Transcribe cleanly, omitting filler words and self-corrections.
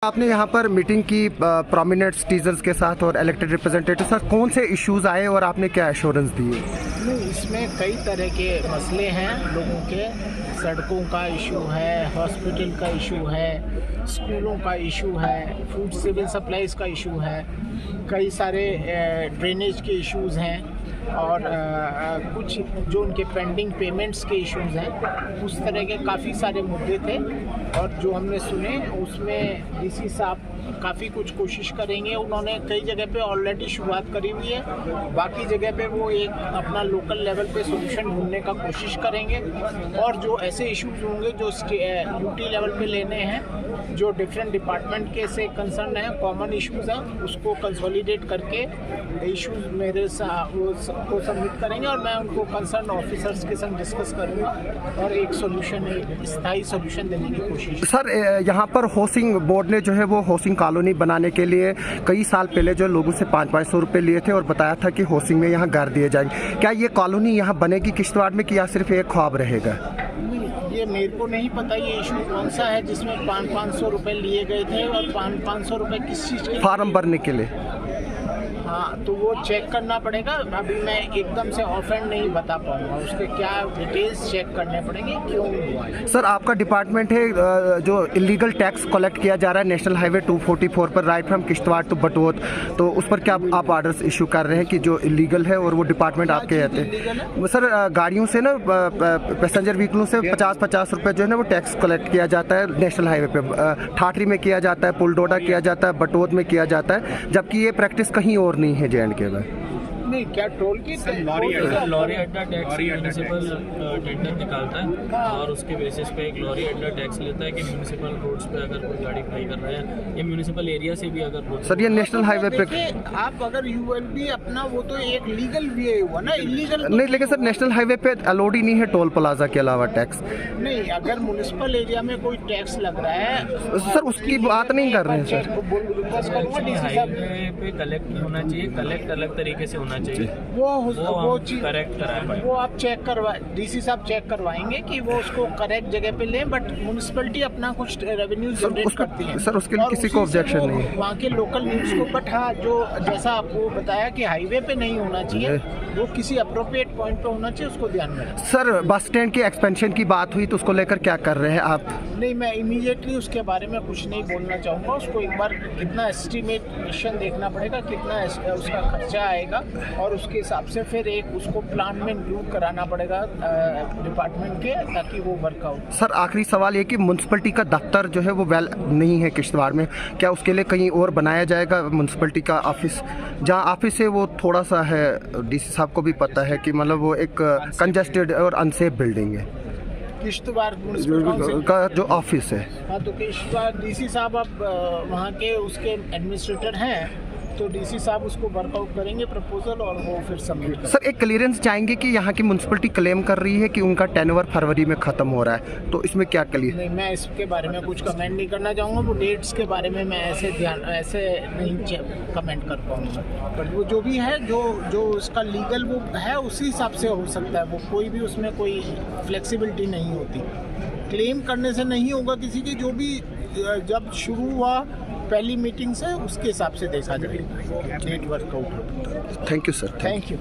आपने यहाँ पर मीटिंग की प्रोमिनेंट सिटीजन्स के साथ और इलेक्टेड रिप्रेजेंटेटिव सर, कौन से इश्यूज आए और आपने क्या एश्योरेंस दिए? नहीं, इसमें कई तरह के मसले हैं लोगों के। सड़कों का इशू है, हॉस्पिटल का इशू है, स्कूलों का इशू है, फूड सिविल सप्लाईज का इशू है, कई सारे ड्रेनेज के इश्यूज हैं और कुछ जो उनके पेंडिंग पेमेंट्स के इश्यूज हैं। उस तरह के काफ़ी सारे मुद्दे थे और जो हमने सुने उसमें डीसी साहब काफ़ी कुछ कोशिश करेंगे। उन्होंने कई जगह पे ऑलरेडी शुरुआत करी हुई है, बाकी जगह पे वो एक अपना लोकल लेवल पे सोल्यूशन ढूंढने का कोशिश करेंगे और जो ऐसे इश्यूज होंगे जो यूटी लेवल पे लेने हैं, जो डिफरेंट डिपार्टमेंट के से कंसर्न है, कॉमन इश्यूज हैं, उसको कंसोलिडेट करके इश्यूज मेरे को सबमिट करेंगे और मैं उनको कंसर्न ऑफिसर्स के संग डिस्कस करूँगा और एक सोल्यूशन, एक स्थायी सोल्यूशन देने की कोशिश। सर, यहाँ पर हाउसिंग बोर्ड ने जो है वो हाउसिंग कॉलोनी बनाने के लिए कई साल पहले जो लोगों से 500-500 रुपये लिए थे और बताया था कि हाउसिंग में यहाँ घर दिए जाएंगे। क्या ये कॉलोनी यहाँ बनेगी किश्तवाड़ में कि या सिर्फ एक ख्वाब रहेगा? ये मेरे को नहीं पता ये इशू कौन सा है जिसमें 500 रुपये लिए गए थे और 500 रुपये किस चीज़ के? फार्म भरने के लिए। हाँ, तो वो चेक करना पड़ेगा। अभी मैं एकदम से ऑफेंड नहीं बता पाऊंगा, उसके क्या डिटेल्स चेक करने पड़ेंगे, क्यों हुआ है। सर, आपका डिपार्टमेंट है जो इलीगल टैक्स कलेक्ट किया जा रहा है नेशनल हाईवे 244 पर right from Kishtwar to Batote, तो उस पर क्या आप ऑर्डर्स इशू कर रहे हैं कि जो इलीगल है और वो डिपार्टमेंट आपके रहते हैं? सर, गाड़ियों से ना पैसेंजर व्हीकलों से 50-50 रुपये जो है ना वो टैक्स कलेक्ट किया जाता है नेशनल हाईवे पे। ठाठरी में किया जाता है, पुलडोडा किया जाता है, बटोत में किया जाता है, जबकि ये प्रैक्टिस कहीं और नहीं है JNK में। नहीं, क्या टोल की लॉरी अड्डा टैक्स म्यूनिसिपल टेंडर निकालता है और उसके बेसिस पे एक लॉरी अड्डा टैक्स लेता है कि म्यूनिसिपल रोड्स पे अगर कोई गाड़ी खड़ी कर रहा है या म्यूनिसिपल एरिया से भी अगर सर ये नेशनल हाईवे पे आप अगर ULB अपना वो तो एक लीगल भी हुआ ना, इलीगल नहीं, लेकिन सर नेशनल हाईवे पे अलाउड ही नहीं है टोल प्लाजा के अलावा टैक्स। नहीं, अगर म्यूनिसिपल एरिया में कोई टैक्स लग रहा है सर उसकी बात नहीं कर रहे हैं सर। हाईवे पे कलेक्ट होना चाहिए, कलेक्ट अलग तरीके से होना चाहिए। वो चीज करेक्ट कराए, वो आप चेक करवा, DC साहब चेक करवाएंगे कि वो उसको करेक्ट जगह पे लें, बट म्यूनिसिपैलिटी अपना कुछ रेवेन्यू जनरेट करती है सर, उसके लिए किसी को ऑब्जेक्शन नहीं है वहाँ के लोकल न्यूज़ को। बट हाँ, जो जैसा आपको बताया कि हाईवे पे नहीं होना चाहिए, वो किसी अप्रोप्रिएट पॉइंट पे होना चाहिए, उसको ध्यान में रखें। सर, बस स्टैंड के एक्सपेंशन की बात हुई तो उसको लेकर क्या कर रहे हैं आप? नहीं, मैं इमीडिएटली उसके बारे में कुछ नहीं बोलना चाहूँगा। उसको एक बार कितना एस्टिमेशन देखना पड़ेगा, कितना उसका खर्चा आएगा और उसके हिसाब से फिर एक उसको प्लान में इंक्लूड कराना पड़ेगा डिपार्टमेंट के, ताकि वो वर्कआउट। सर, आखिरी सवाल ये कि म्यूनसिपलिटी का दफ्तर जो है वो वेल नहीं है किश्तवाड़ में, क्या उसके लिए कहीं और बनाया जाएगा म्यूनसिपलिटी का ऑफिस? जहाँ ऑफिस है वो थोड़ा सा है, DC साहब को भी पता है कि मतलब वो एक कंजेस्टेड और अनसेफ बिल्डिंग है किश्तवाड़ का जो ऑफिस है। हाँ, तो किश्तवाड़ DC साहब अब वहाँ के उसके एडमिनिस्ट्रेटर हैं, तो DC साहब उसको वर्कआउट करेंगे प्रपोजल और वो फिर सबमिट करेंगे। सर, एक क्लियरेंस चाहेंगे कि यहाँ की म्यूनसिपलिटी क्लेम कर रही है कि उनका टेन्योर फरवरी में ख़त्म हो रहा है, तो इसमें क्या क्लियर? नहीं, मैं इसके बारे में कुछ कमेंट नहीं करना चाहूँगा। वो डेट्स के बारे में मैं ऐसे नहीं कमेंट कर पाऊँगा, बट वो जो भी है, जो उसका लीगल वो है उसी हिसाब से हो सकता है। वो कोई भी उसमें कोई फ्लेक्सिबिलिटी नहीं होती। क्लेम करने से नहीं होगा किसी की, जो भी जब शुरू हुआ पहली मीटिंग से उसके हिसाब से देखा जाएगा debt workout. Thank you sir. Thank you.